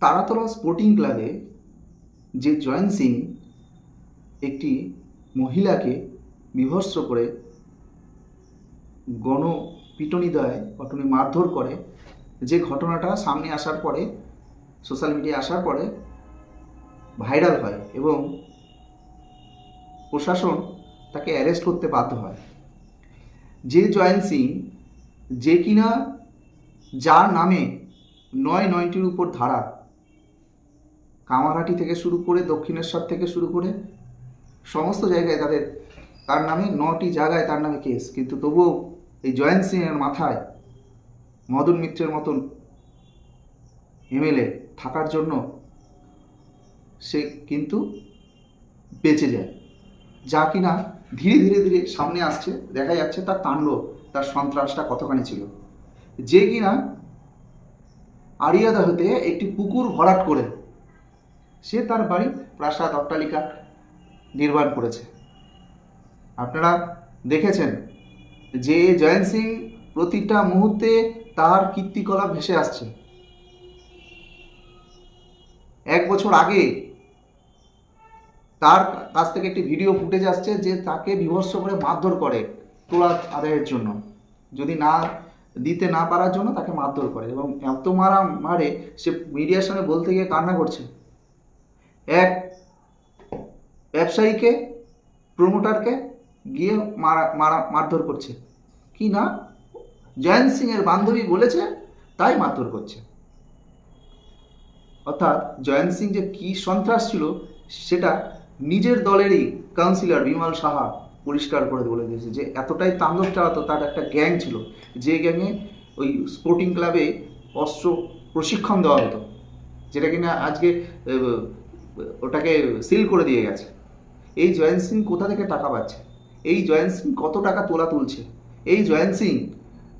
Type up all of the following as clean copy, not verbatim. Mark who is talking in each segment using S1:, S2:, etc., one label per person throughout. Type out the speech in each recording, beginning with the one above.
S1: Taratala sporting ক্লাবে যে joint Singh একটি মহিলাকে বিভৎস করে গণপিটুনি দেয়, ঘটনা মারধর করে, যে ঘটনাটা সামনে আসার পরে, সোশ্যাল মিডিয়া আসার পরে ভাইরাল হয় এবং প্রশাসন তাকে অ্যারেস্ট করতে বাধ্য হয়। যে জয়েন্ট সিং, যে কিনা যার নামে 9(9)টির উপর ধারা, কামারহাটি থেকে শুরু করে দক্ষিণেশ্বর থেকে শুরু করে সমস্ত জায়গায় তার নামে 9টি জায়গায় তার নামে কেস, কিন্তু তবুও এই জয়েন্ট সিংয়ের মাথায় মদন মিত্রের মতন এমএলএ থাকার জন্য সে কিন্তু বেঁচে যায়। যা কিনা ধীরে ধীরে ধীরে সামনে আসছে, দেখা যাচ্ছে তার তাণ্ডব, তার সন্ত্রাসটা কতখানি ছিল। যে কিনা আড়িয়াদা হতে একটি পুকুর ভরাট করে সে তার বাড়ি, প্রাসাদ, অট্টালিকা নির্মাণ করেছে। আপনারা দেখেছেন যে জয়েন্ট সিং প্রতিটা মুহূর্তে তার কীর্তিকলাপ ভেসে আসছে। 1 বছর আগে তার কাছ থেকে একটি ভিডিও ফুটেজ আসছে যে তাকে বিভৎস করে মারধর করে তোলা আদায়ের জন্য, যদি না দিতে না পারার জন্য তাকে মারধর করে, এবং এত মারে সে মিডিয়ার সামনে বলতে গিয়ে কান্না করছে। এক ব্যবসায়ীকে, প্রমোটারকে গিয়ে মারধর করছে, কি না জয়েন্ট সিংয়ের বান্ধবী বলেছে তাই মারধর করছে। অর্থাৎ জয়েন্ট সিং যে কি সন্ত্রাস ছিল সেটা নিজের দলেরই কাউন্সিলর বিমল সাহা পরিষ্কার করে বলে দিয়েছে, যে এতটাই তাণ্ডব চালাতো। তার একটা গ্যাং ছিল, যে গ্যাংয়ে ওই স্পোর্টিং ক্লাবে অস্ত্র প্রশিক্ষণ দেওয়া হতো, যেটা কিনা আজকে ওটাকে সিল করে দিয়ে গেছে। এই জয়েন্ট সিং কোথা থেকে টাকা পাচ্ছে? এই জয়েন্ট সিং কত টাকা তুলছে? এই জয়েন্ট সিং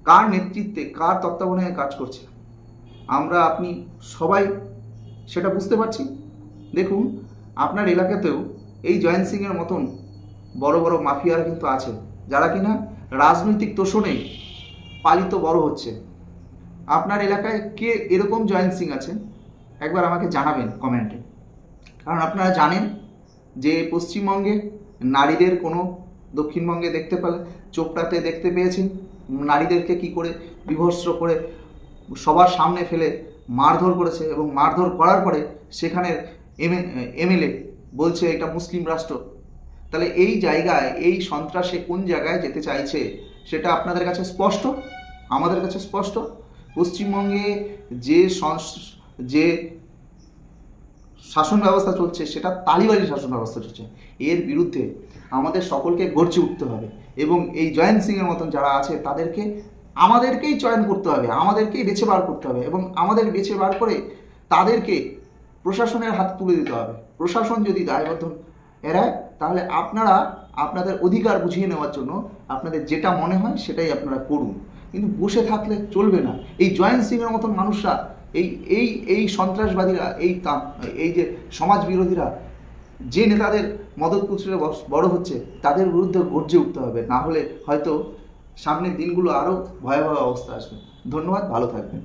S1: কার নেতৃত্বে, কার তত্ত্বাবধানে কাজ করছে? আমরা আপনি সবাই সেটা বুঝতে পারছি। দেখুন, আপনার এলাকাতেও এই জয়েন্ট সিংয়ের মতন বড় বড় মাফিয়ারা কিন্তু আছে, যারা কিনা রাজনৈতিক তোষণে পালিত বড় হচ্ছে। আপনার এলাকায় কে এরকম জয়েন্ট সিং আছেন একবার আমাকে জানাবেন কমেন্টে। কারণ আপনারা জানেন যে পশ্চিমবঙ্গে নারীদের কোনো, দক্ষিণবঙ্গে দেখতে পেলে চোপড়াতে দেখতে পেয়েছেন নারীদেরকে কি করে বিভৎস করে সবার সামনে ফেলে মারধর করেছে, এবং মারধর করার পরে সেখানের এমএলএ বলছে এটা মুসলিম রাষ্ট্র। তাহলে এই জায়গায়, এই সন্ত্রাসে কোন জায়গায় যেতে চাইছে সেটা আপনাদের কাছে স্পষ্ট, আমাদের কাছে স্পষ্ট। পশ্চিমবঙ্গে যে শাসন ব্যবস্থা চলছে সেটা তালিবানি শাসন ব্যবস্থা চলছে। এর বিরুদ্ধে আমাদের সকলকে গর্জে উঠতে হবে, এবং এই জয়েন্ট সিংয়ের মতন যারা আছে আমাদেরকেই চয়ন করতে হবে, আমাদেরকেই বেছে বার করতে হবে, এবং আমাদের বেছে বার করে তাদেরকে প্রশাসনের হাতে তুলে দিতে হবে। প্রশাসন যদি দায়বদ্ধ এড়ায়, তাহলে আপনারা আপনাদের অধিকার বুঝিয়ে নেওয়ার জন্য আপনাদের যেটা মনে হয় সেটাই আপনারা করুন, কিন্তু বসে থাকলে চলবে না। এই জয়েন্ট সিংয়ের মতন মানুষরা, এই সন্ত্রাসবাদীরা, এই যে সমাজ বিরোধীরা, যে নেতাদের মদতপুত্রে বড় হচ্ছে, তাদের বিরুদ্ধে গর্জে উঠতে হবে, না হলে হয়তো সামনের দিনগুলো আরও ভয়াবহ অবস্থা আসবে। ধন্যবাদ, ভালো থাকবেন।